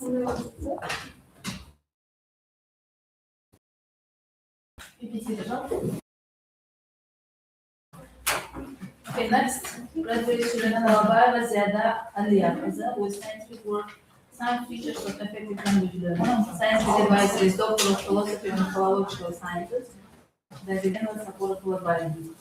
Okay, next, graduate student الرابعة بزيادة اليقظة with scientific work, some features of effective language learning, scientific advisor is Doctor of Philosophy and Philological Sciences, that begin with support of advising.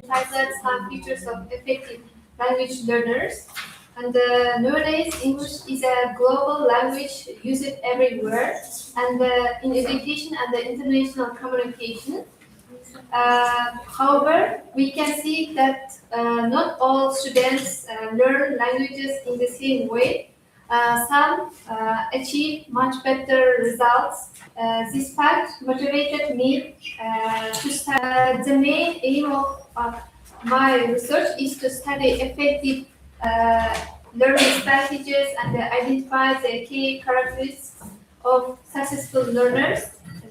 Highlights some features of effective language learners. And nowadays, English is a global language used everywhere, and in education and the international communication. However, we can see that not all students learn languages in the same way. Some achieve much better results. This fact motivated me to start. The main aim of my research is to study effective learning strategies and identify the key characteristics of successful learners.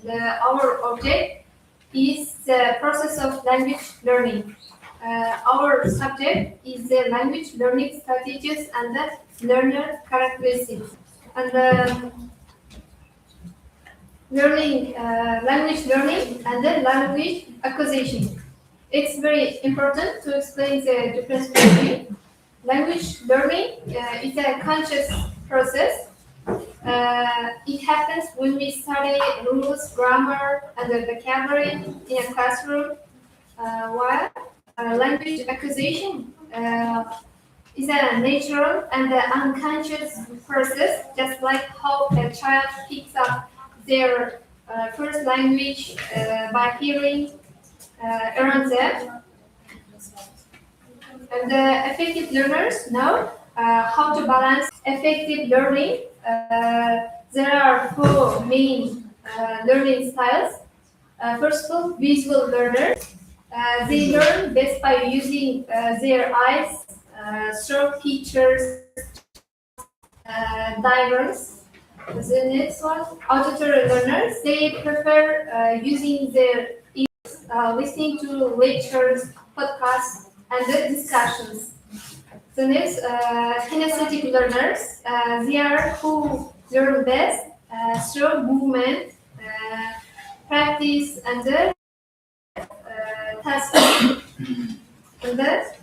Our object is the process of language learning. Our subject is the language learning strategies and the learner characteristics. And language learning and then language acquisition. It's very important to explain the difference between language learning. Is a conscious process. It happens when we study rules, grammar, and the vocabulary in a classroom, while language acquisition is a natural and unconscious process, just like how a child picks up their first language by hearing around them. And the effective learners know how to balance effective learning. There are four main learning styles. First of all, visual learners. They learn best by using their eyes, through pictures, diagrams. The next one, auditory learners. They prefer using their ears, listening to lectures, podcasts, and the discussions. The next, kinesthetic learners. They are who learn best through movement, practice, and the tasking. And that.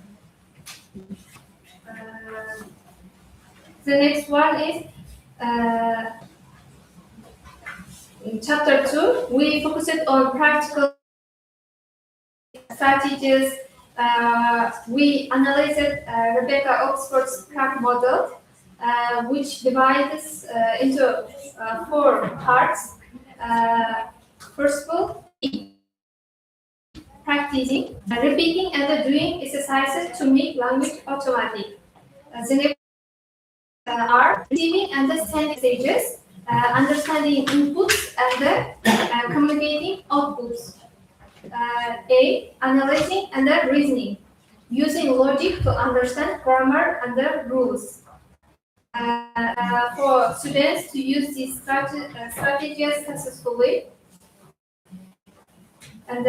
The next one is in chapter 2. We focused on practical strategies. We analyzed Rebecca Oxford's crack model, which divides into four parts. First of all, practicing, repeating, and doing exercises to make language automatic. The next are receiving and the sending stages, understanding inputs and communicating outputs. A. Analyzing and the reasoning, using logic to understand grammar and the rules. For students to use these strategies successfully, And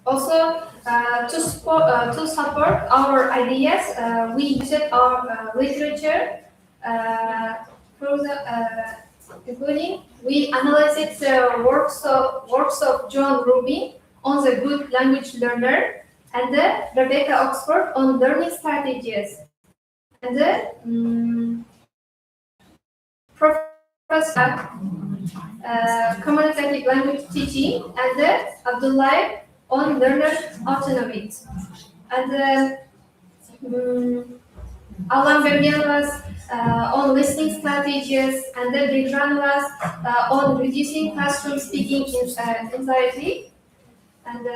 also to support our ideas, we used our literature through including we analyzed the works of John Rubin on the good language learner and Rebecca Oxford on learning strategies and Professor communicative language teaching and Abdullah on learner autonomy and Alan Bergen was on listening strategies and then Bigran was on reducing classroom speaking anxiety and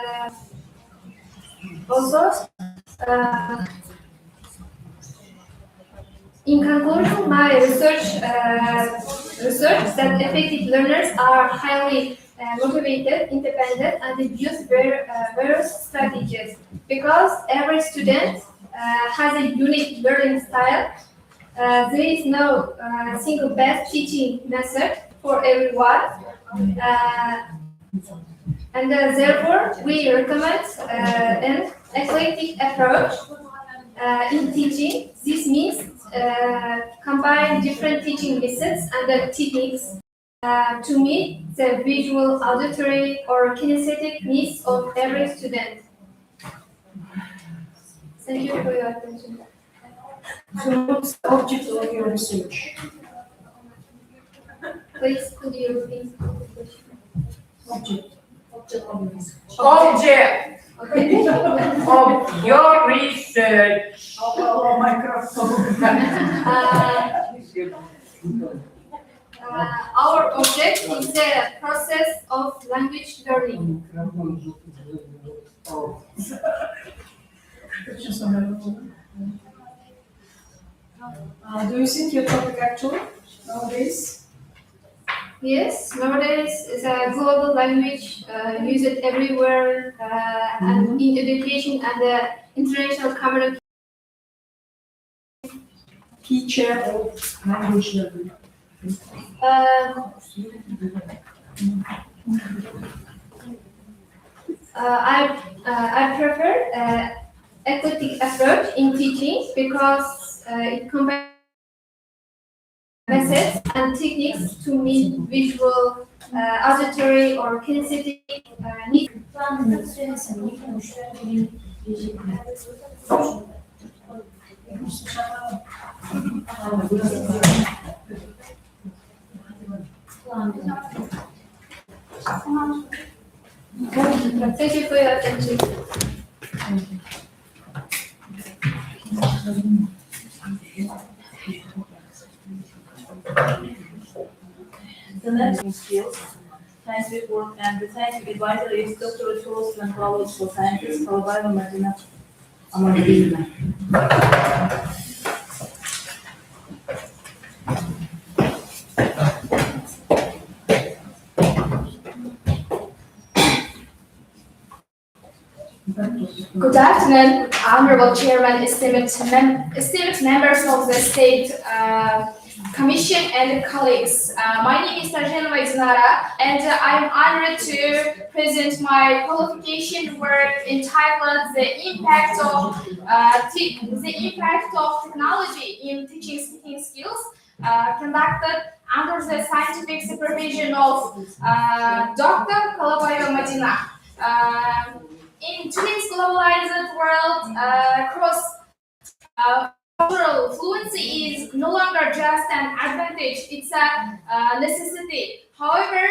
also in conclusion, my research that effective learners are highly motivated, independent, and they use various strategies because every student has a unique learning style. There is no single best teaching method for everyone, and therefore we recommend an eclectic approach in teaching. This means combine different teaching methods and techniques to meet the visual, auditory, or kinesthetic needs of every student. Thank you for your attention. So what's the object of your research? Please, could you repeat the question? Object of your research. Object Okay. of your research. Microphone. Our object is the process of language learning. Do you think your topic actual nowadays? Yes, nowadays it's a global language used everywhere and in education and international communication. Teacher of language learning. I prefer eclectic approach in teaching because it combines methods and techniques to meet visual, auditory, or kinesthetic needs. Thank you for your attention. The next skills, scientific work, and the scientific advisor is Dr. Philosophy and Biological Scientist, followed by Madina Amadina. Good afternoon, Honorable Chairman, esteemed members of the State Commission and colleagues. My name is Tarjanova Iznara, and I'm honored to present my qualification work entitled "The Impact of Technology in Teaching Speaking Skills," conducted under the scientific supervision of Dr. Kalabayo Madina. In today's globalized world, cultural fluency is no longer just an advantage, it's a necessity. However,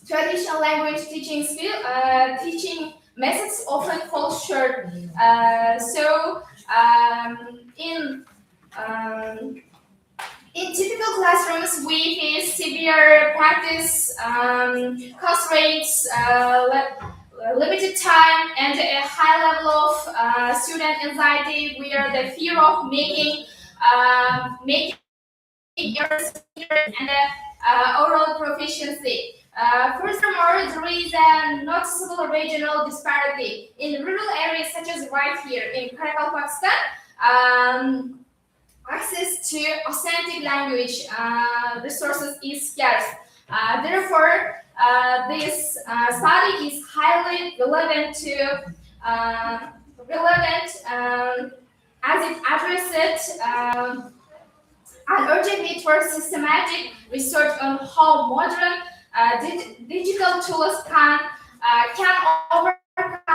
traditional language teaching methods often fall short. In typical classrooms, we face severe practice constraints, limited time, and a high level of student anxiety, where the fear of making errors and oral proficiency. Furthermore, there is a noticeable regional disparity. In rural areas such as right here in Karakal, Pakistan, access to authentic language resources is scarce. Therefore, this study is highly relevant as it addresses an urgent need for systematic research on how modern digital tools can overcome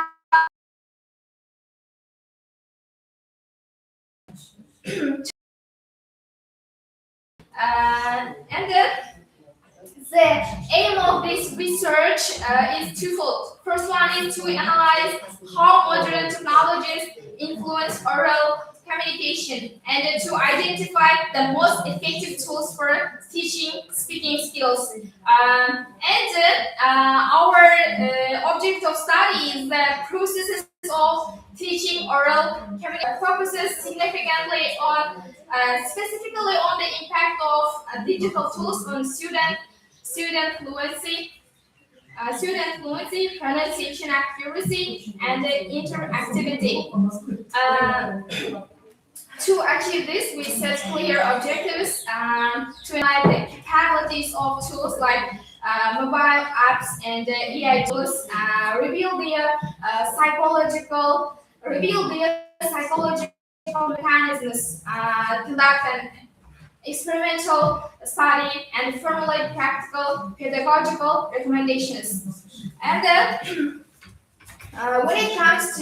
and the aim of this research is twofold. First one is to analyze how modern technologies influence oral communication and to identify the most effective tools for teaching speaking skills. Our object of study is the processes of teaching oral communication focuses significantly on specifically on the impact of digital tools on student fluency, pronunciation accuracy, and interactivity. To achieve this, we set clear objectives to analyze the capabilities of tools like mobile apps and AI tools, reveal their psychological mechanisms, conduct an experimental study, and formulate practical pedagogical recommendations. And then, when it comes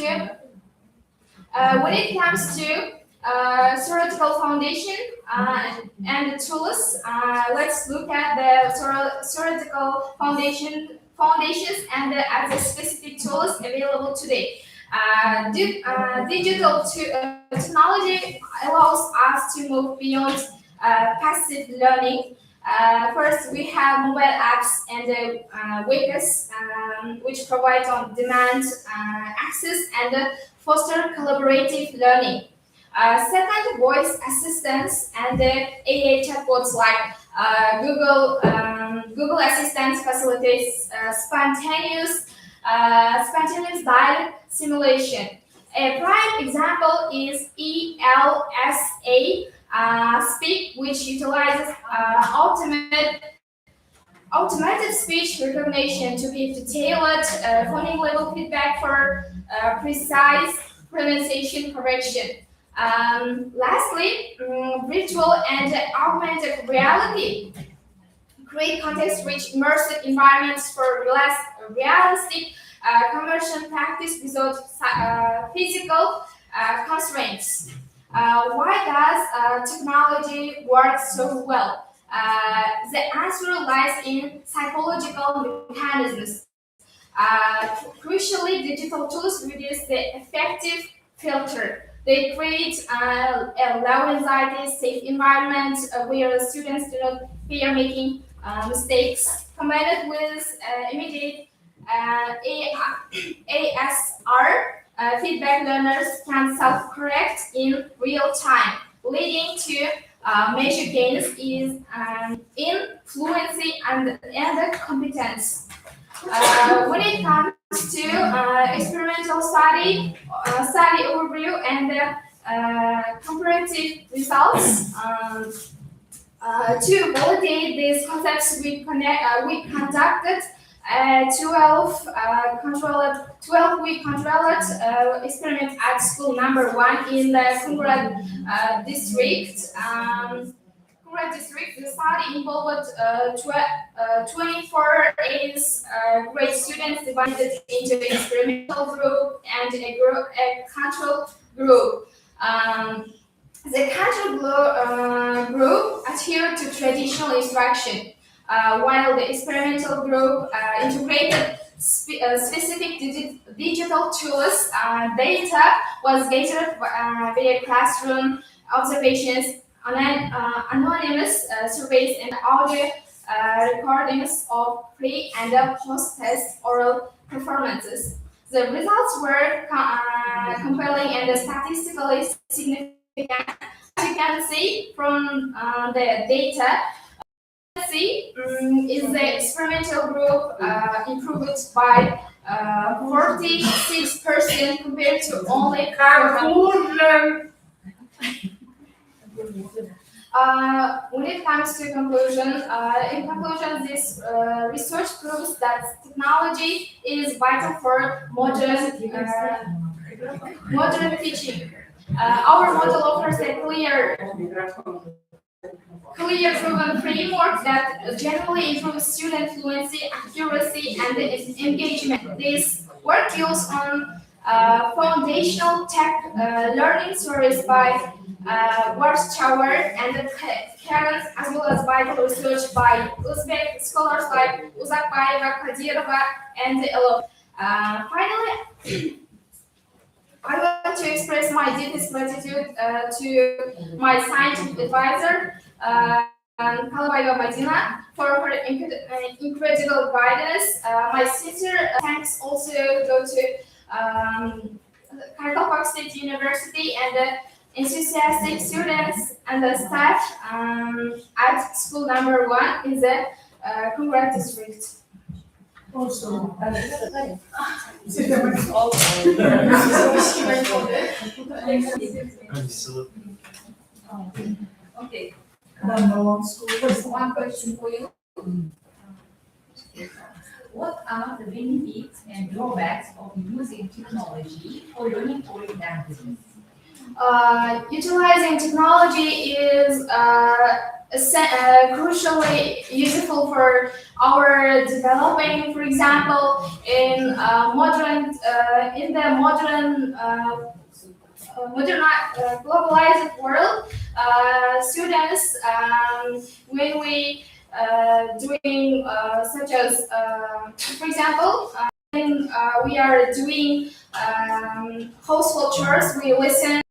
to theoretical foundation and tools, let's look at the theoretical foundations and at the specific tools available today. Digital technology allows us to move beyond passive learning. First, we have mobile apps and websites which provide on-demand access and foster collaborative learning. Second, voice assistants and AI chatbots like Google Assistant facilitates spontaneous dialogue simulation. A prime example is ELSA Speak, which utilizes automated speech recognition to give detailed phonic level feedback for precise pronunciation correction. Lastly, virtual and augmented reality create context-rich immersive environments for realistic commercial practice without physical constraints. Why does technology work so well? The answer lies in psychological mechanisms. Crucially, digital tools reduce the affective filter. They create a low anxiety, safe environment where students do not fear making mistakes. Combined with immediate ASR feedback, learners can self-correct in real time, leading to major gains in fluency and competence. When it comes to experimental study overview and comparative results, to validate these concepts, we conducted 12-week controlled experiment at school number 1 in the Kungrad district. The study involved 24 grade students divided into an experimental group and a control group. The control group adhered to traditional instruction, while the experimental group integrated specific digital tools. Data was gathered via classroom observations, anonymous surveys, and audio recordings of pre- and post-test oral performances. The results were compelling and statistically significant. As you can see from the data, is the experimental group improved by 46% compared to only When it comes to conclusion, in conclusion, this research proves that technology is vital for modern teaching. Our model offers a clear proven framework that generally improves student fluency, accuracy, and engagement. This work builds on foundational tech learning stories by Warshauer and Karen, as well as vital research by Uzbek scholars like Uzakbayeva, Kadirova, and Elo. Finally, I want to express my deepest gratitude to my scientific advisor, Kalabayeva Madina, for her incredible guidance. My sincere thanks also go to Kartal Park State University and the enthusiastic students and the staff at school number 1 in the Kungrat district. Also, Okay. number one school. One question for you. What are the benefits and drawbacks of using technology for learning foreign languages? Utilizing technology is crucially useful for our developing. For example, in the modern globalized world, students when we doing such as for example when we are doing household chores, we listen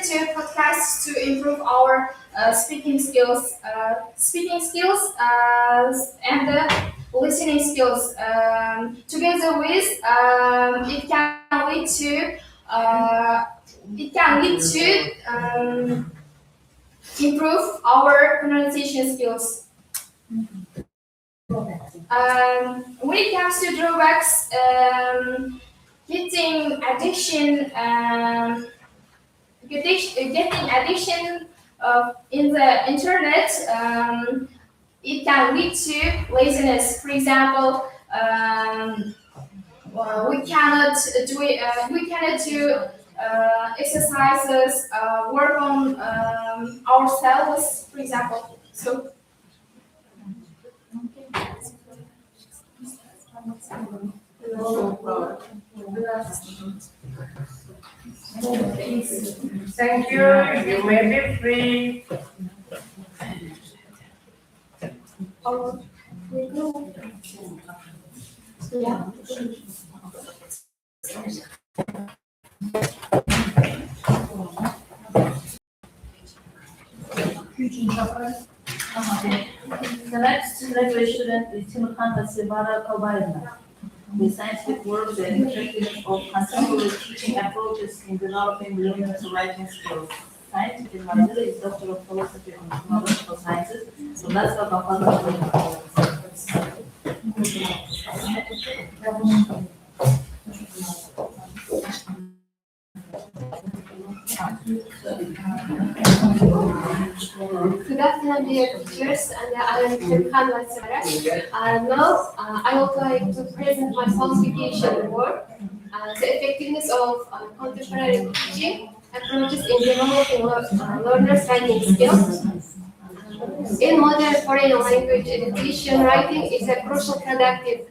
to podcasts to improve our speaking skills and listening skills. Together with it can lead to improve our pronunciation skills. When it comes to drawbacks, getting addiction in the internet, it can lead to laziness. For example, we cannot do exercises, work on ourselves, for example. So. Thank you. You may be free. The next graduate student is Timurkhan Sevara Kobayevna. With scientific work, the effectiveness of contemporary teaching approaches in developing learning and writing skills. Scientific advisor is Doctor of Philosophy and Technological Sciences. So let's talk about Good afternoon, dear teachers, and I am Timurkhan Sevara. Now, I would like to present my qualification work, the effectiveness of contemporary teaching approaches in developing learners' writing skills. In modern foreign language education, writing is a crucial productive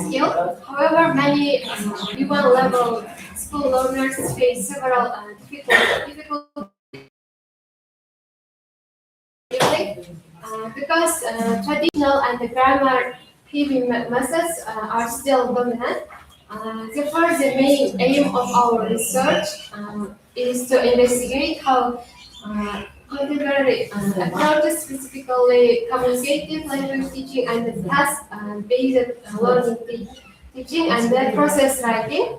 skill. However, many B1 level school learners face several difficulties because traditional and the grammar heavy methods are still dominant. Therefore, the main aim of our research is to investigate how contemporary approaches, specifically communicative language teaching and task-based learning teaching and the process writing.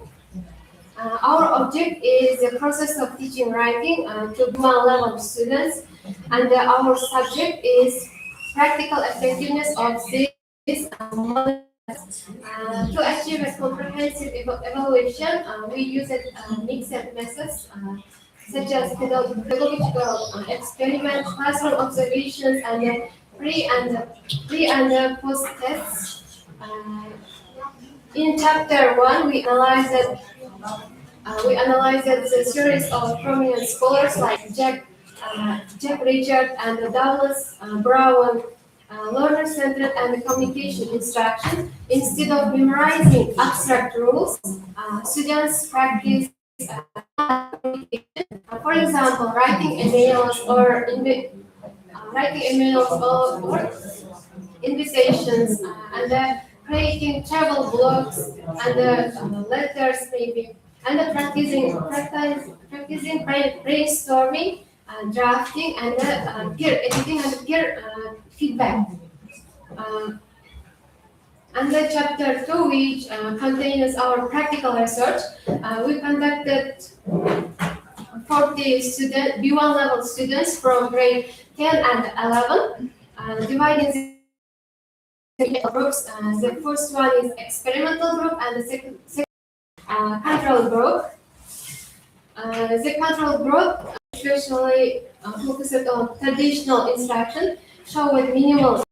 Our object is the process of teaching writing to B1 level students, and our subject is practical effectiveness of this model. To achieve a comprehensive evaluation, we use mixed methods such as pedagogical experiments, classroom observations, and pre and post tests. In chapter one, we analyzed the series of prominent scholars like Jack Richard and Douglas Brown, learner-centered and communication instruction. Instead of memorizing abstract rules, students practice communication. For example, writing emails or invitations, and creating travel blogs and letters maybe, and practicing brainstorming, drafting, and peer editing and peer feedback. Uh, and the chapter 2, which contains our practical research, we conducted 40 B1 level students from grade 10 and 11, dividing the groups. The first one is experimental group, and the second control group. The control group especially focused on traditional instruction, showed minimal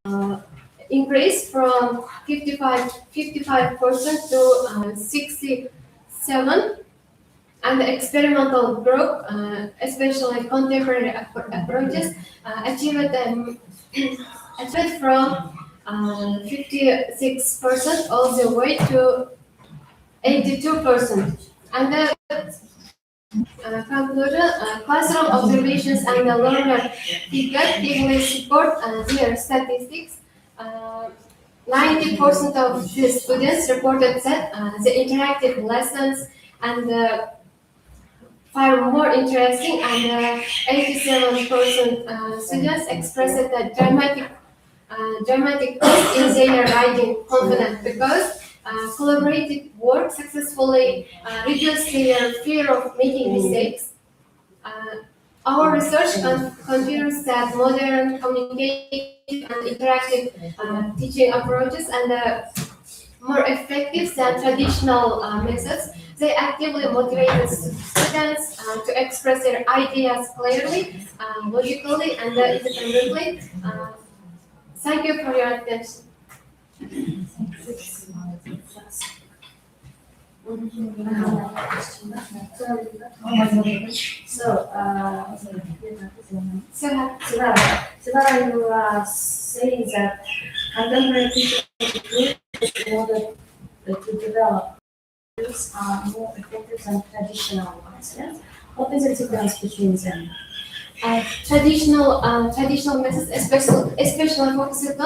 increase from 55% to 67, and the experimental group, especially contemporary approaches, achieved from 56% all the way to 82%. And the conclusion, classroom observations and the learner feedback heavily support their statistics. 90% of the students reported that the interactive lessons and far more interesting, and 87% students expressed a dramatic boost in their writing confidence because collaborative work successfully reduced their fear of making mistakes. Our research confirms that modern communication and interactive teaching approaches and more effective than traditional methods. They actively motivate students to express their ideas clearly, logically, and independently. Thank you for your attention. So, you are saying that contemporary teaching in order to develop are more effective than traditional ones. Yes? What is the difference between them? Traditional methods, especially focused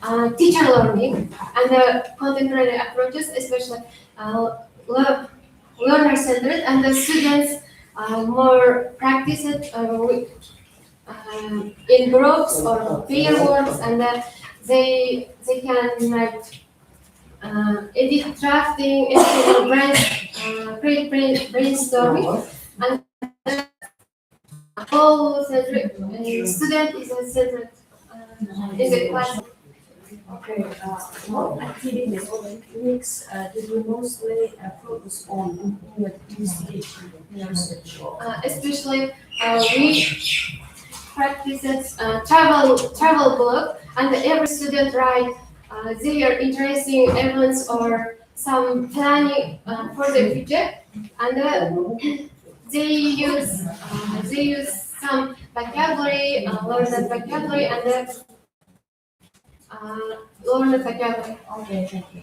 on teacher learning, and contemporary approaches, especially learner-centered, and the students more practice it in groups or peer works, and they can like edit drafting, create brainstorming, and all centered student is a centered in the class. Okay, what activities or techniques do you mostly focus on in your investigation, in your research? Especially we practices travel blog, and every student write their interesting events or some planning for the future, and they use some vocabulary, learn that vocabulary, and learn the vocabulary. Okay, thank you.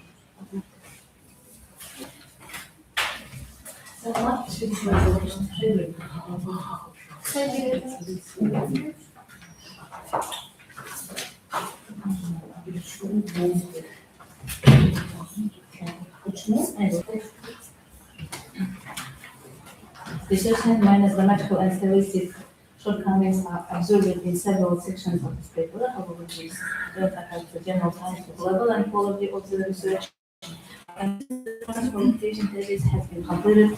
So what should be the Thank you. Research minus grammatical and stylistic shortcomings are observed in several sections of this paper. However, these don't affect the general scientific level and quality of the research. And the qualification thesis has been completed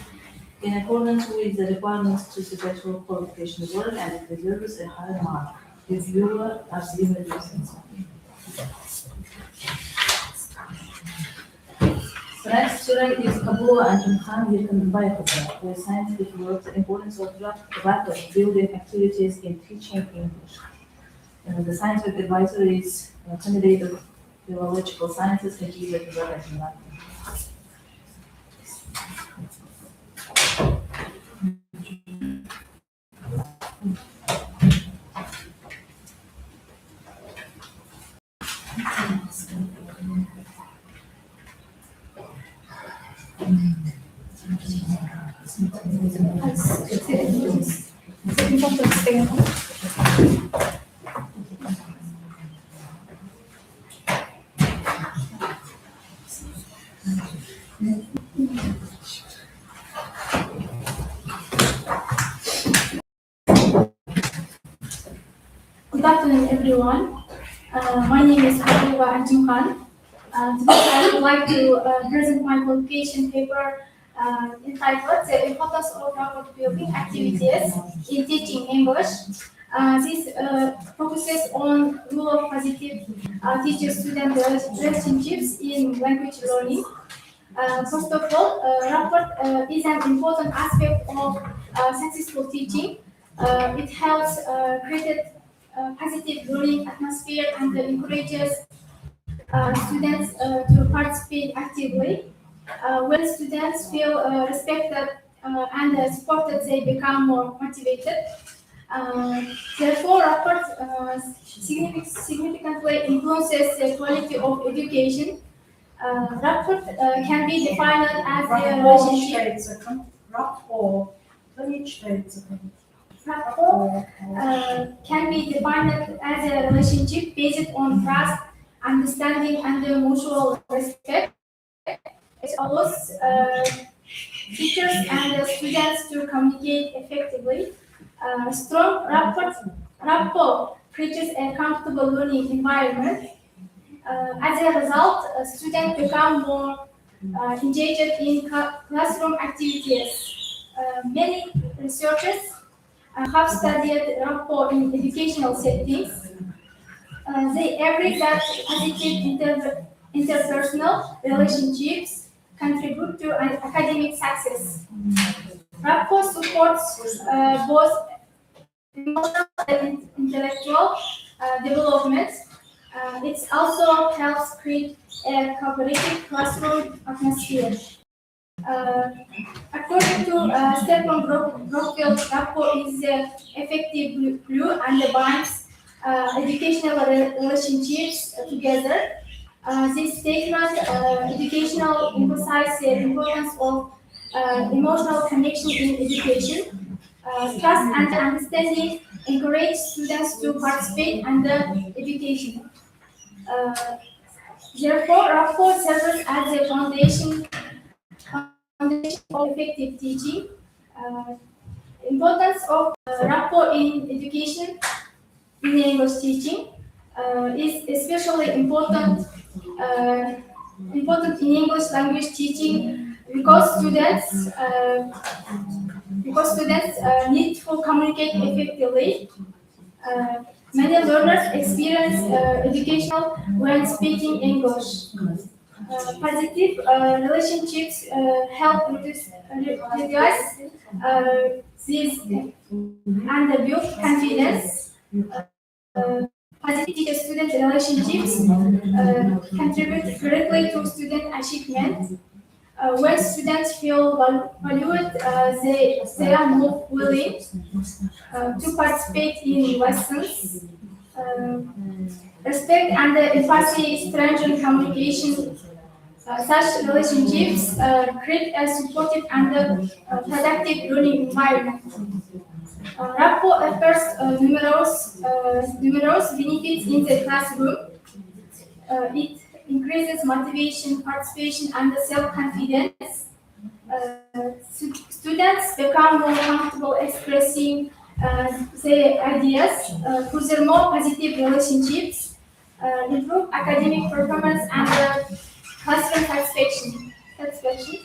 in accordance with the requirements to successful qualification work, and it deserves a high mark. Reviewer as given reasons. So The next student is Kabul and Khan Bayakota, with scientific work, the importance of rapid building activities in teaching English. The scientific advisor is candidate of philological sciences, Najib Ibrahim. Good afternoon, everyone. My name is Habiba Anjumhan. Today I would like to present my publication paper entitled The Importance of Rapport Building Activities in Teaching English. This focuses on role of positive teacher-student relationships in language learning. First of all, rapport is an important aspect of successful teaching. It helps create positive learning atmosphere and encourages students to participate actively. When students feel respected and supported, they become more motivated. Therefore, rapport significantly influences the quality of education. Rapport can be defined as a relationship. Rapport. Rapport can be defined as a relationship based on trust, understanding, and mutual respect. It allows teachers and students to communicate effectively. Strong rapport creates a comfortable learning environment. As a result, students become more engaged in classroom activities. Many researchers have studied rapport in educational settings. They agree that positive interpersonal relationships contribute to an academic success. Rapport supports both emotional and intellectual development. It also helps create a cooperative classroom atmosphere. According to Stephen Brookfield, rapport is the effective glue and binds educational relationships together. This statement, educational emphasizes the importance of emotional connection in education. Trust and understanding encourage students to participate in the education. Uh, Therefore, rapport serves as a foundation of effective teaching. Uh, Importance of rapport in education in English teaching is especially important in English language teaching because students need to communicate effectively. Many learners experience educational when speaking English. Positive relationships help reduce these and build confidence. Positive teacher-student relationships contribute directly to student achievement. When students feel valued, they are more willing to participate in lessons. Respect and empathy strengthen communication. Such relationships create a supportive and productive learning environment. Rapport offers numerous benefits in the classroom. It increases motivation, participation, and self-confidence. Students become more comfortable expressing their ideas. Furthermore, positive relationships improve academic performance and classroom satisfaction.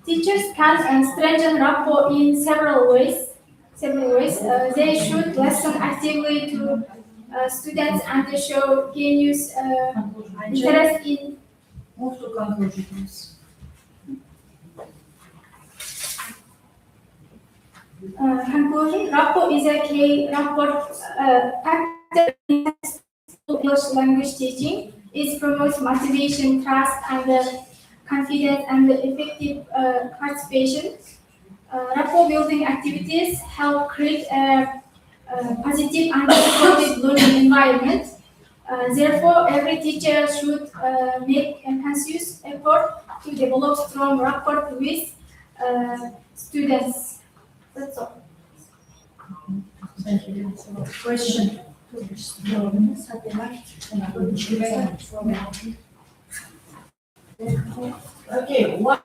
Teachers can strengthen rapport in several ways. They should listen actively to students and show genuine interest in Move to conclusion, please. Conclusion, rapport is a key factor in English language teaching. It promotes motivation, trust, and confidence and effective participation. Rapport building activities help create a positive and supportive learning environment. Therefore, every teacher should make a conscious effort to develop strong rapport with students. That's all. Thank you. Question. Okay, why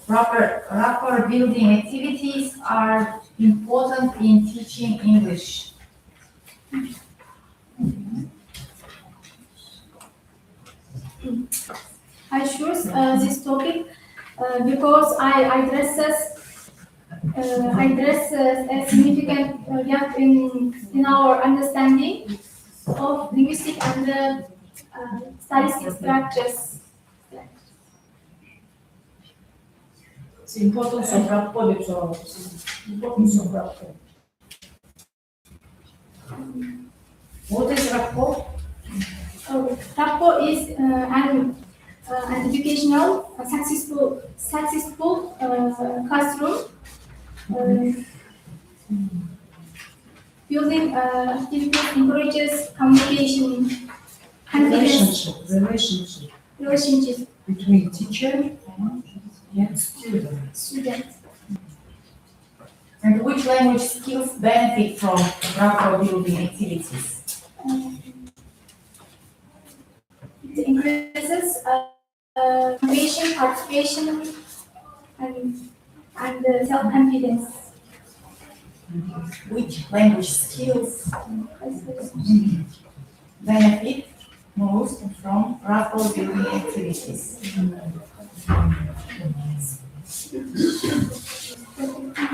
rapport building activities are important in teaching English? I choose this topic because I address a significant gap in our understanding of linguistic and statistic structures. The importance of rapport diye soralım. Importance of rapport. What is rapport? Rapport is an educational, successful classroom. Building activities encourages communication, confidence, relationship Between teacher and student. And which language skills benefit from rapport building activities? It increases motivation, participation, and self-confidence. Which language skills benefit most from rapport building activities?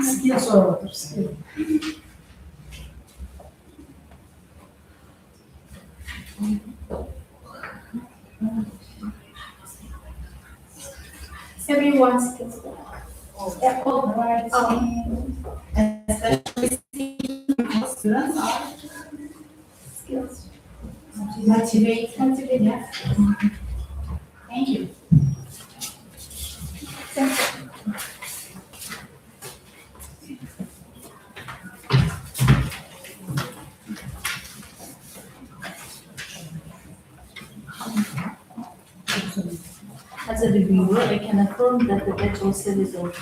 Skills or other skill. Everyone's skills. Yeah, all right. And especially students are Skills. motivated. Yeah. Thank you. As a reviewer, I can affirm that the actual studies of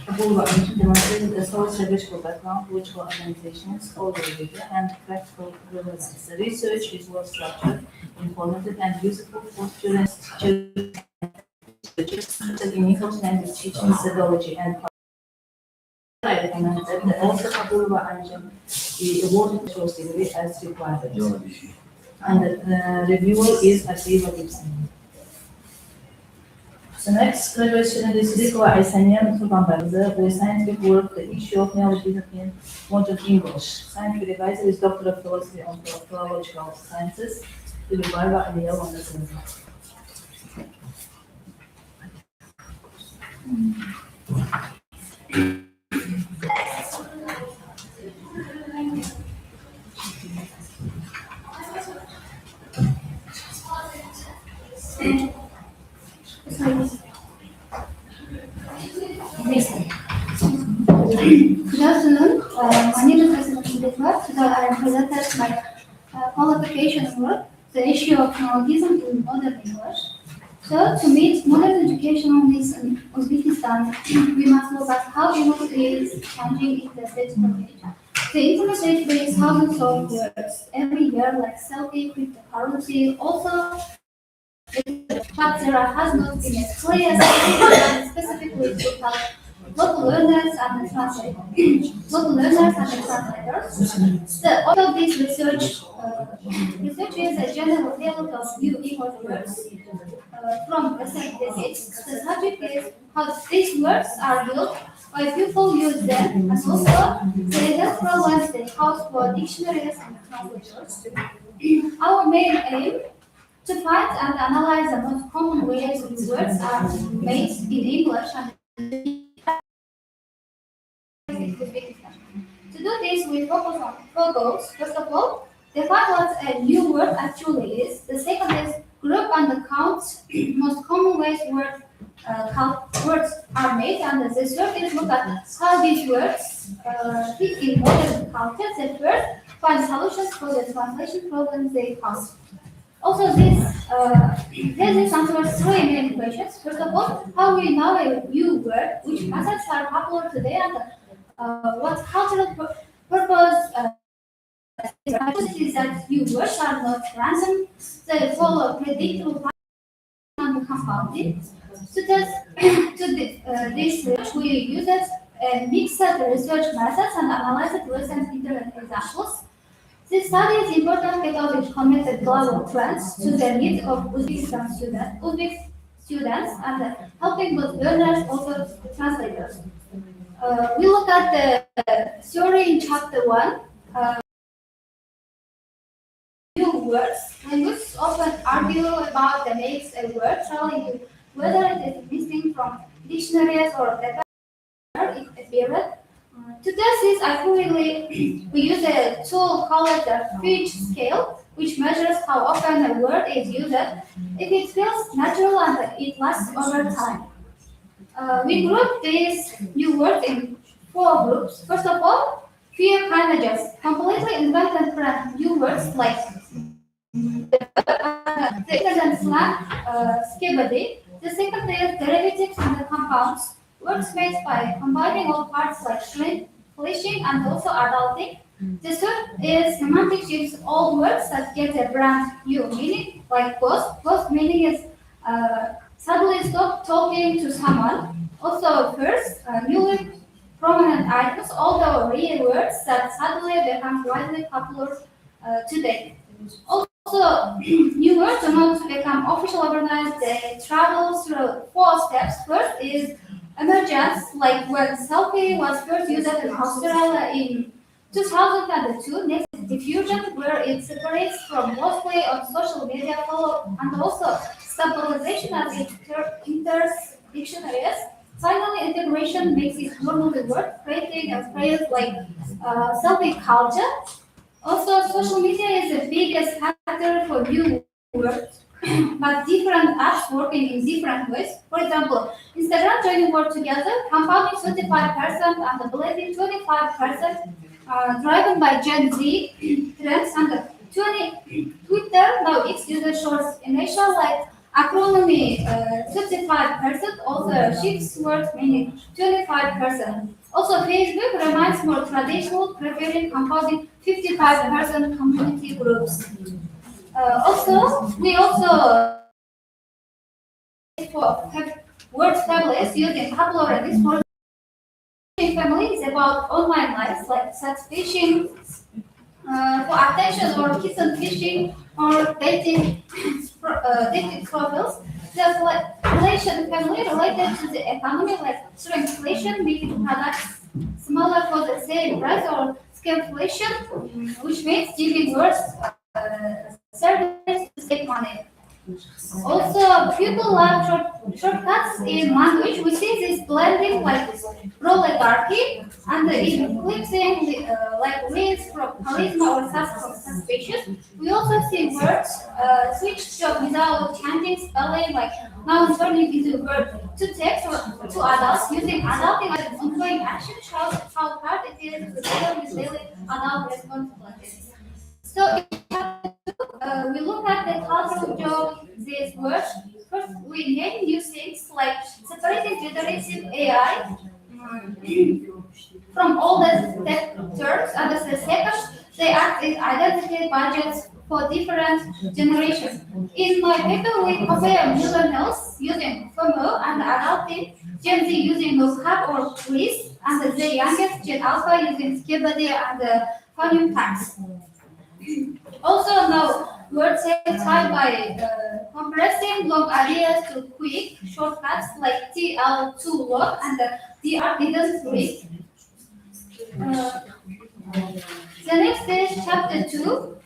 Abulba demonstrated a solid theoretical background, logical organizations, overview, and practical relevance. The research is well structured, informative, and useful for students to study English language teaching methodology and I recommend that the author Abulba Anjum be awarded the first degree as required. And the reviewer is Asiva Gibson. The next graduation is Rikwa Aysanian Turbanbarza, the scientific work, The Issue of Neologism in Modern English. Scientific advisor is Doctor of Philosophy on Philological Sciences, Barba Aliya Wonderson. Good afternoon. My name is Zashita. Today I am presenting my qualification work, The Issue of Neologism in Modern English. So, to meet modern educational needs in Uzbekistan, we must look at how English is changing in the digital age. The internet age brings thousands of words every year, like selfie, cryptocurrency, also, but there has not been a clear study specifically to help local learners and the translators. All of this research is a general field of new English words from recent decades. The subject is how these words are used, why people use them, and also the industrial landscape calls for dictionaries and translators. Our main aim To find and analyze the most common ways words are made in English and to do this, we focus on four goals. First of all, define what a new word actually is. The second is group and count most common ways words are made. And the third is look at how these words fit in modern culture. The third, find solutions for the translation problems they cause. Also, this answers three main questions. First of all, how we know a new word, which methods are popular today, and what cultural purpose is that new words are not random, they follow predictable patterns and compounding. To test this research, we used mixed research methods and analyzed recent internet examples. This study is important because it connected global trends to the needs of Uzbek students and helping both learners also translators. We look at the theory in chapter 1. New words. Linguists often argue about the names a word, telling you whether it is missing from dictionaries or the it appeared. To test this accurately, we use a tool called the Fitch scale, which measures how often a word is used, if it feels natural and it lasts over time. We group these new words in four groups. First of all, few kind of just completely invented brand new words like the internet slang, skibidi. The second is derivatives and the compounds, words made by combining all parts like shrink, fleshing, and also adulting. The third is semantic shifts, all words that get a brand new meaning, like ghost. Ghost meaning is suddenly stop talking to someone. Also, first, newly prominent items, although real words that suddenly become widely popular today. Also, new words do not become official overnight. They travel through four steps. First is emergence, like when selfie was first used in Australia in 2002. Next is diffusion, where it separates from mostly on social media follow, and also stabilization as it enters dictionaries. Finally, integration makes it normally word, creating a phrase like selfie culture. Also, social media is the biggest factor for new words, but different apps working in different ways. For example, Instagram joining work together, compounding 25% and blending 25%, driven by Gen Z trends and 20 Twitter now its user shorts initial like acronym 35%, also shifts words meaning 25%. Also, Facebook remains more traditional, preferring composing 55% community groups. We also have word families using popular Discord. Family is about online lives like sex fishing, for attention or kitten fishing or dating profiles. The relation family related to the economy like shrinkflation, making products smaller for the same price, or scaleflation, which means giving worse service to save money. Also, people love shortcuts in language. We see this blending like oligarchy and eclipsing like reads from charisma or suspicious. We also see words switched without changing spelling, like now turning into verb to text or to adults. Using adulting as an ongoing action shows how hard it is to deal with daily adult responsibilities. So we look at the cultural job these words. First, we name new things like separating generative AI from all the tech terms, and as a second, they act as identity budgets for different generations. In my paper, we compare millennials using FOMO and adulting, Gen Z using vocab or quiz, and the youngest Gen Alpha using skibidi and volume tags. Also, now words type by compressing long ideas to quick shortcuts like TL to long and DR didn't read. The next is chapter 2.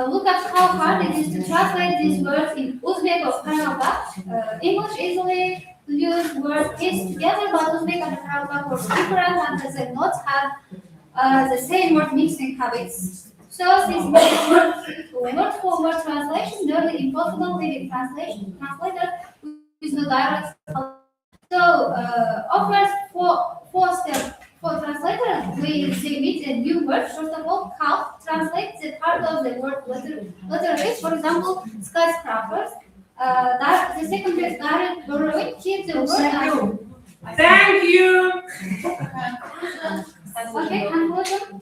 look at how hard it is to translate these words in Uzbek or Karnataka. English easily use word pieced together, but Uzbek and Karnataka were different and they not have the same word mixing habits. So this makes word-for-word translation nearly impossible with a translator with no direct. So offers four steps. For translator, they meet a new word. First of all, calf translates the part of the word literally. For example, skyscrapers. The second is direct borrowing. Keep the word as Thank you. okay, conclusion.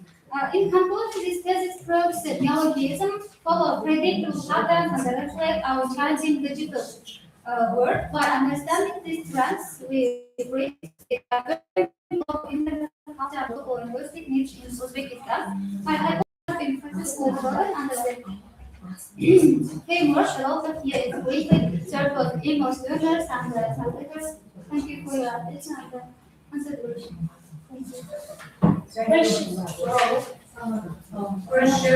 In conclusion, this thesis proves that neologism follow predictable patterns and reflect our changing digital world. By understanding these trends, we bring a of internet culture and local linguistic niche in Uzbekistan. I have been practicing abroad and the framework should also here is greatly serve both English learners and translators. Thank you for your attention and consideration. Thank you. Question,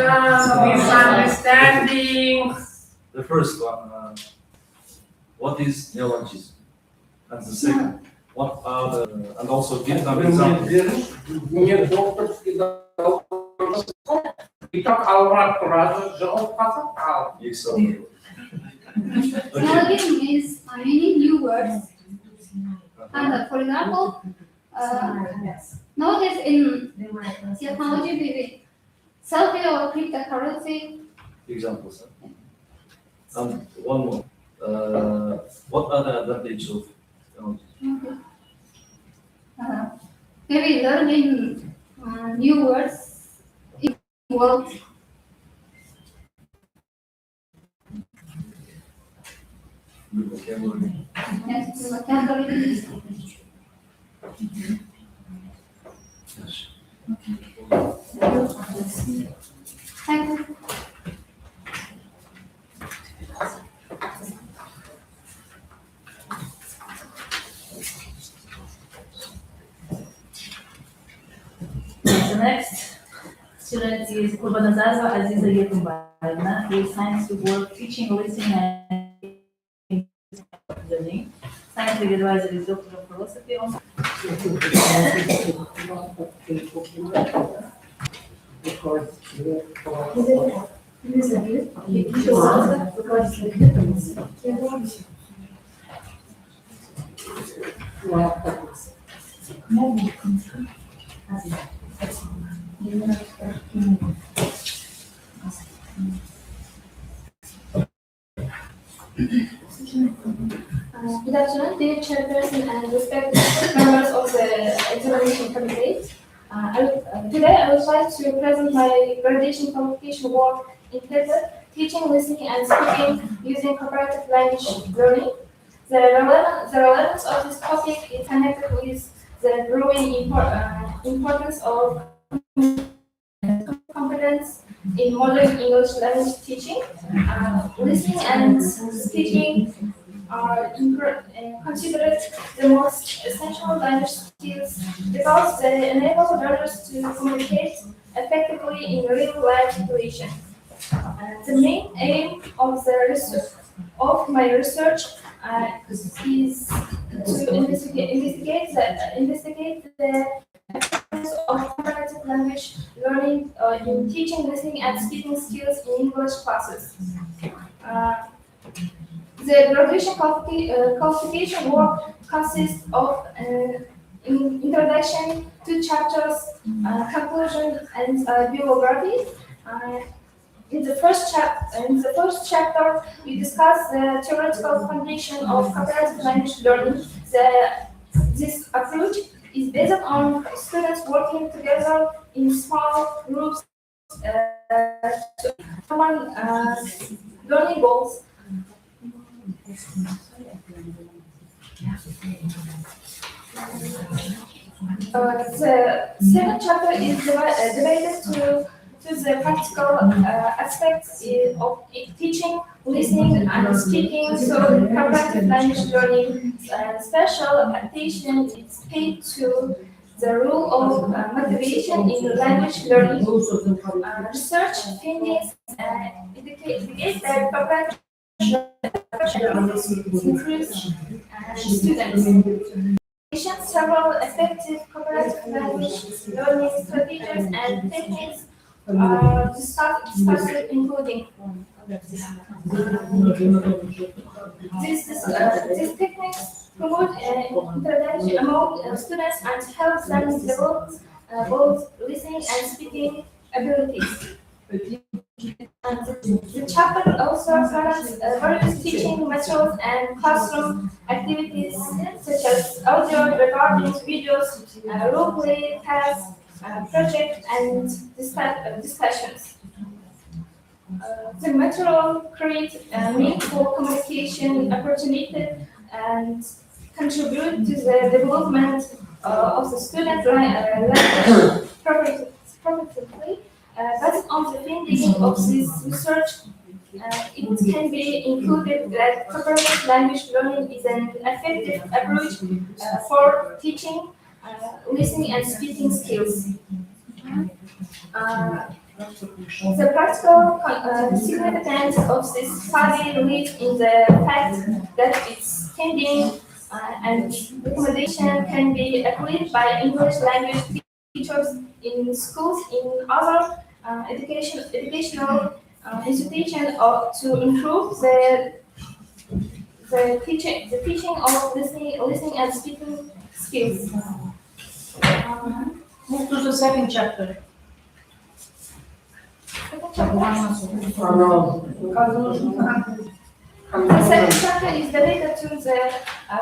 misunderstanding. The first one, what is neologism? And the second, what are the, and also give some examples. We talk about rather Joe Pascal. Yes, okay. Neologism means many new words. And for example, nowadays in technology, maybe selfie or cryptocurrency. Examples. And one more. What are the advantages of neologism? Maybe learning new words in the world. Good vocabulary. Yes, vocabulary. Yes. Thank you. The next student is Kurbanazarova Aziza Yekumbayevna, who is science to work, teaching, listening, and learning. Scientific advisor is Doctor of Philosophy on Good afternoon, dear Chairperson and respected members of the examination committee. Today I would like to present my graduation qualification work entitled Teaching, Listening and Speaking Using Comparative Language Learning. The relevance of this topic is connected with the growing importance of competence in modern English language teaching. Listening and speaking are considered the most essential language skills because they enable learners to communicate effectively in real-life situations. The main aim of my research is to investigate the effectiveness of comparative language learning in teaching, listening, and speaking skills in English classes. The graduation qualification work consists of introduction, 2 chapters, conclusion, and bibliography. In the first chapter, we discuss the theoretical foundation of comparative language learning. This approach is based on students working together in small groups to common learning goals. The second chapter is divided to the practical aspects of teaching, listening, and speaking. So, comparative language learning special attention is paid to the role of motivation in language learning. Research findings indicate that cooperative improves students. Several effective cooperative language learning strategies and techniques are discussed, including these techniques promote interaction among students and help them develop both listening and speaking abilities. The chapter also covers various teaching methods and classroom activities such as audio recordings, videos, role play, tasks, projects, and discussions. The material creates meaningful communication opportunities and contribute to the development of the student language profitably. Based on the findings of this research, it can be included that cooperative language learning is an effective approach for teaching listening and speaking skills. The practical significance of this study lies in the fact that its finding and recommendation can be applied by English language teachers in schools in other educational institutions to improve the teaching of listening and speaking skills. Move to the second chapter. The second chapter is dedicated to the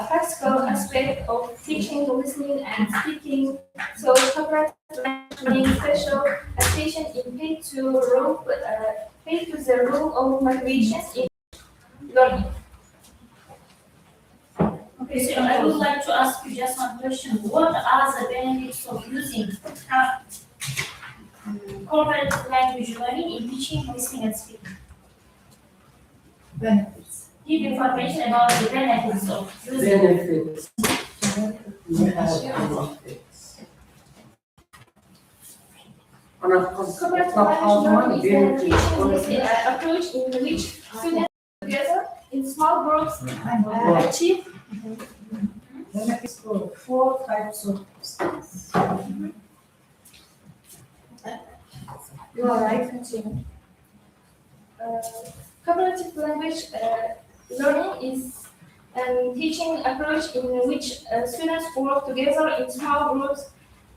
practical aspect of teaching, listening, and speaking. So, cooperative learning special attention is paid to the role of motivation in learning. Okay, so I would like to ask you just one question. What are the benefits of using cooperative language learning in teaching, listening, and speaking? Benefits. Give information about the benefits of using Benefits. Cooperative language learning is a teaching approach in which students together in small groups achieve Benefits for 4 types of students. You are right, continue. Cooperative language learning is a teaching approach in which students work together in small groups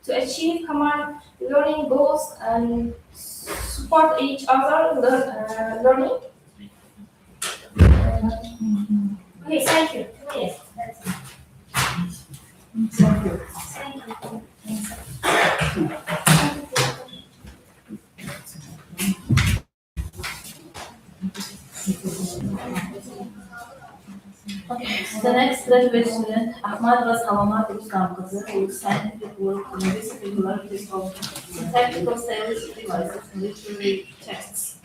to achieve common learning goals and support each other learning. Okay, thank you. Yes, that's it. Thank you. Thank you. The next graduate student, Ahmad Salamat Ustam kızı, whose scientific work in disciplinarities of technical sales devices and literary texts.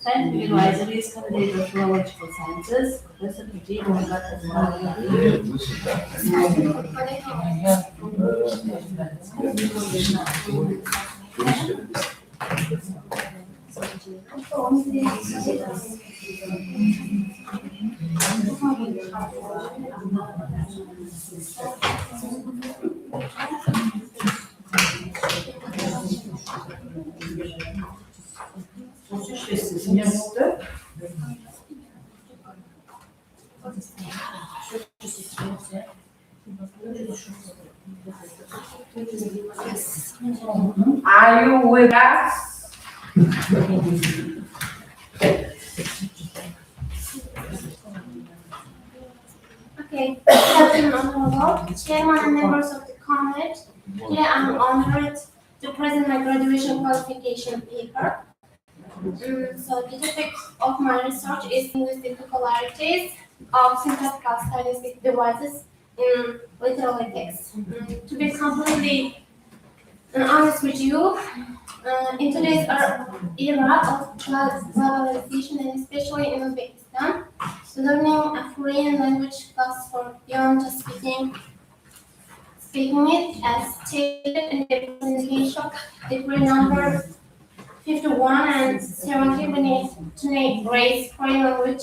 Scientific advisor is candidate of philological sciences, Professor P.G. Bongat Nie mogę? Are you with us? Okay, Captain Honorable, Chairman and members of the College, today I'm honored to present my graduation qualification paper. So the topic of my research is linguistic peculiarities of syntactical stylistic devices in literary text. To be completely honest with you, in today's era of globalization and especially in Uzbekistan, learning a foreign language costs for beyond just speaking speaking it as stated in the presentation, degree number 51 and 70 we need to make grades for language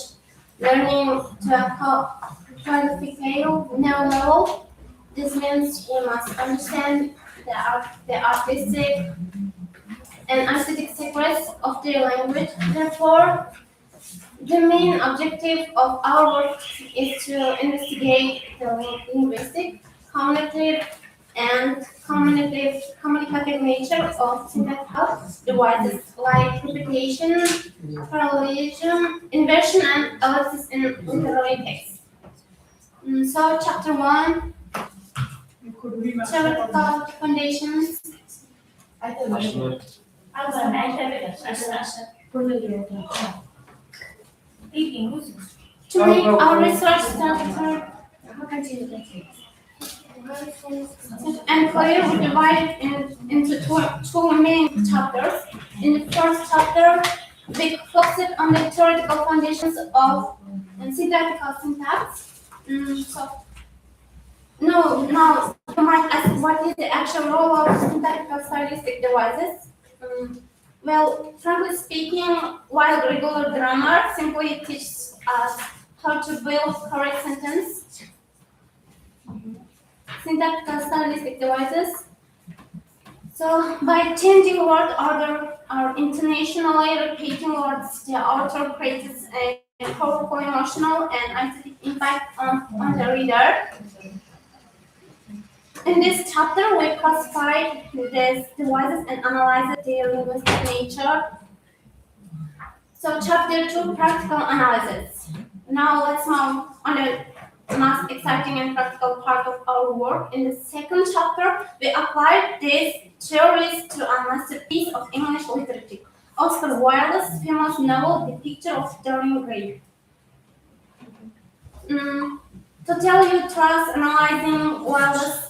learning to a qualified now level. This means you must understand the artistic and aesthetic secrets of their language. Therefore, the main objective of our work is to investigate the linguistic, cognitive, and communicative nature of syntactical devices like repetition, parallelism, inversion, and ellipsis in literary text. So, chapter 1, theoretical foundations. Başlıyor. To make our research structure and clear, we divide it into two main chapters. In the first chapter, we focused on the theoretical foundations of syntactical syntax. Now you might ask, what is the actual role of syntactical stylistic devices? Well, frankly speaking, while regular grammar simply teaches us how to build correct sentence, syntactical stylistic devices. So, by changing word order or intonationally repeating words, the author creates a powerful emotional and aesthetic impact on the reader. In this chapter, we classify these devices and analyze their linguistic nature. So, chapter 2, practical analysis. Now, let's move on the most exciting and practical part of our work. In the second chapter, we applied these theories to a masterpiece of English literature, Oscar Wilde's famous novel, The Picture of Dorian Gray. To tell you truth, analyzing Wilde's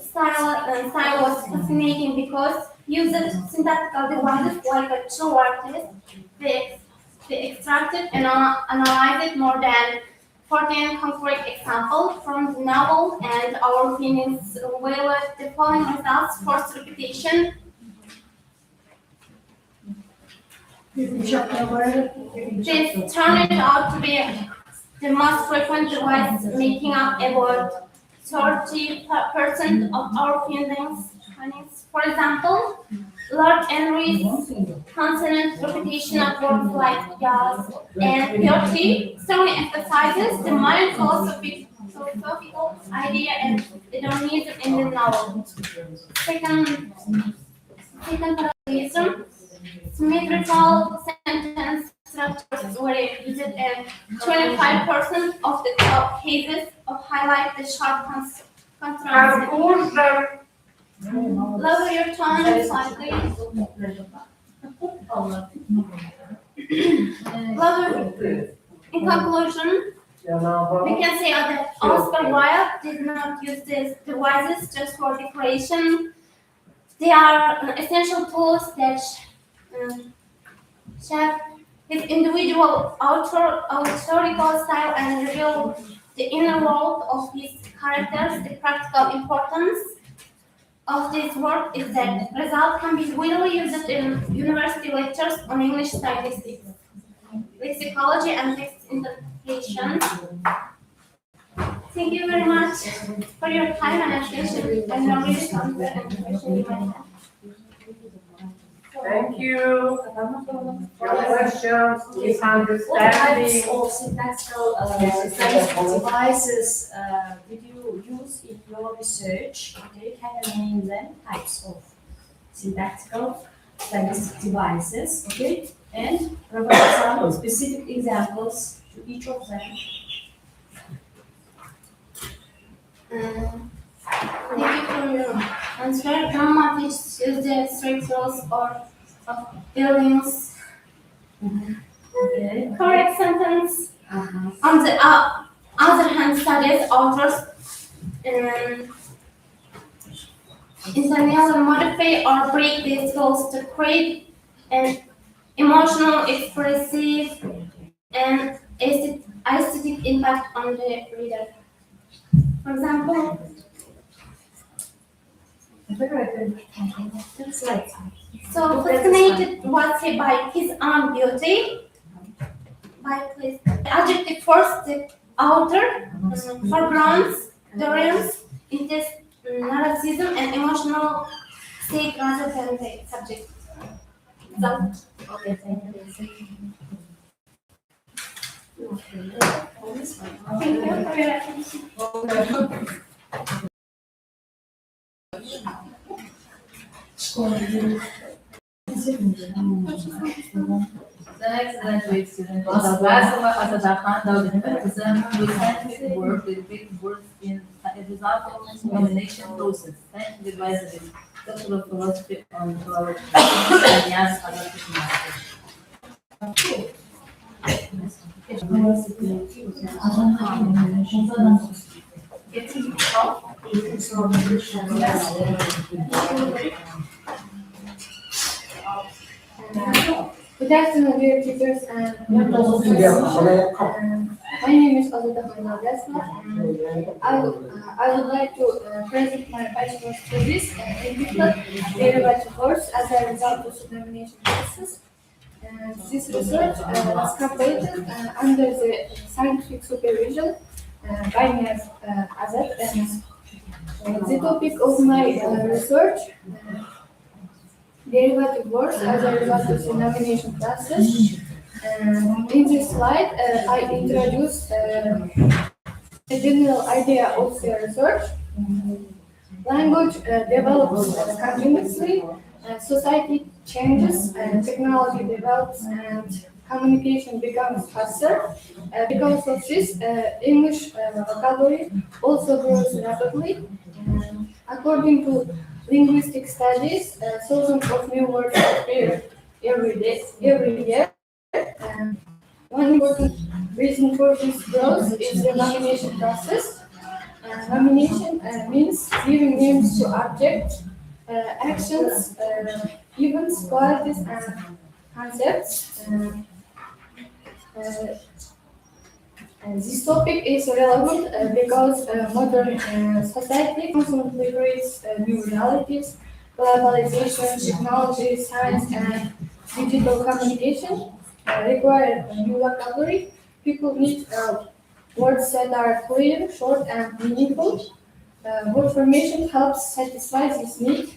style was fascinating because he used syntactical devices like a true artist. They extracted and analyzed more than 14 concrete examples from the novel, and our opinions revealed the following results: forced repetition, this turned out to be the most frequent device, making up about 30% of our findings. For example, Lord Henry's consonant repetition of words like yes and beauty strongly emphasizes the modern philosophical idea and hedonism in the novel. Second parallelism, symmetrical sentence structures were used in 25% of the top cases of highlight the sharp contrast. Lower your tone slightly. In conclusion, we can say that Oscar Wilde did not use these devices just for decoration. They are essential tools that shape his individual authorical style and reveal the inner world of his characters. The practical importance of this work is that result can be widely used in university lectures on English statistics, lexicology, and text interpretation. Thank you very much for your time and attention. I'm now ready to answer any question you might have. Thank you for your questions, What misunderstanding. types of syntactical stylistic devices did you use in your research? Okay, can you name them? Types of syntactical stylistic devices, okay? And provide some specific examples to each of them. Thank you for your answer. Grammar teaches the strict rules of buildings. Okay. Correct sentence. On the other hand, studies authors intentionally modify or break these rules to create an emotional, expressive, and aesthetic impact on the reader. For example, So fascinated was he by his own beauty, by his adjective first, the outer, foregrounds, theorems, it is narcissism and emotional state rather than the subject. Okay, thank you. Thank you for your attention. The next graduate student is Abasova Asadahan Daudinism with scientific work with big work in a result of nomination process, scientific advisory, Doctor of Philosophy on Philology, and Yas Adaptive Master. Good afternoon, dear teachers and members of the my name is Azita Khayna. I would like to present my bachelor's thesis in different derivative course as a result of examination process. This research was completed under the scientific supervision by me as Azat. The topic of my research derivative works as a result of the nomination process. In this slide, I introduce the general idea of the research. Language develops continuously, society changes, technology develops, and communication becomes faster. Because of this, English vocabulary also grows rapidly. According to linguistic studies, thousands of new words appear every year. One important reason for this growth is the nomination process. Nomination means giving names to objects, actions, events, qualities, and concepts. This topic is relevant because modern society constantly creates new realities, globalization, technology, science, and digital communication require new vocabulary. People need words that are clear, short, and meaningful. Word formation helps satisfy this need.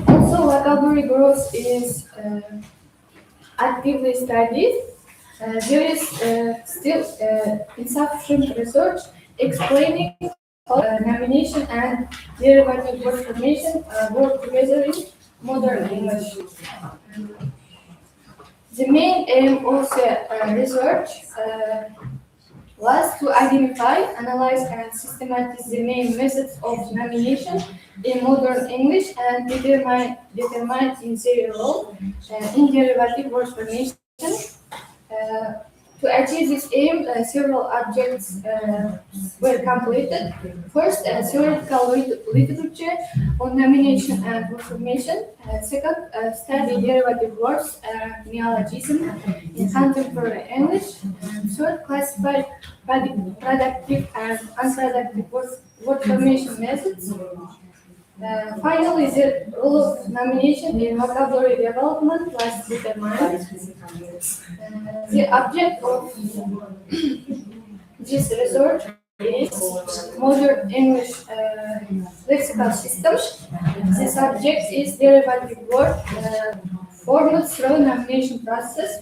Also, vocabulary growth is actively studied. There is still insufficient research explaining how nomination and derivative word formation work together in modern English. The main aim of the research was to identify, analyze, and systematize the main methods of nomination in modern English and determine in their role in derivative word formation. To achieve this aim, several objects were completed. First, theoretical literature on nomination and word formation. Second, study derivative words, neologism in contemporary English. Third, classify productive and unproductive word formation methods. Finally, the role of nomination in vocabulary development was determined. The object of this research is modern English lexical system. The subject is derivative word formed through nomination process,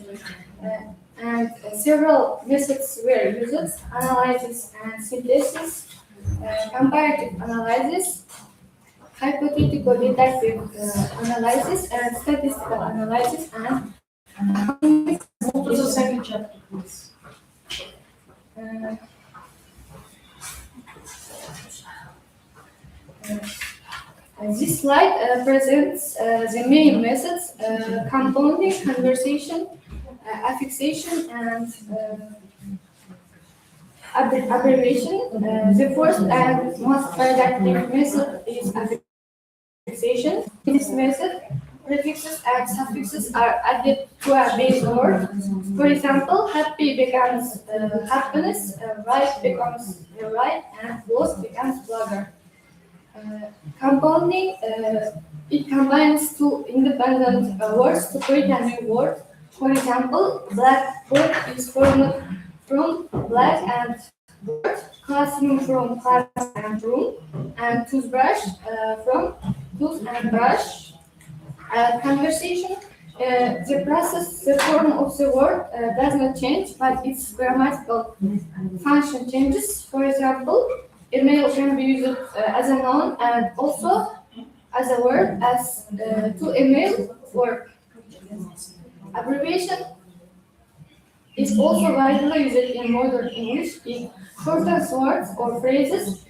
and several methods were used: analysis and synthesis, comparative analysis, hypothetical deductive analysis, and statistical analysis, and Move to the second chapter, please. This slide presents the main methods: compounding, conversation, affixation, and abbreviation. The first and most productive method is affixation. In this method, prefixes and suffixes are added to a base word. For example, happy becomes happiness, right becomes right, and blog becomes blogger. Compounding, it combines two independent words to create a new word. For example, blackboard is formed from black and board, classroom from class and room, and toothbrush from tooth and brush. Conversation, the process, the form of the word does not change, but its grammatical function changes. For example, email can be used as a noun and also as a word as to email work. Abbreviation is also widely used in modern English. It shortens words or phrases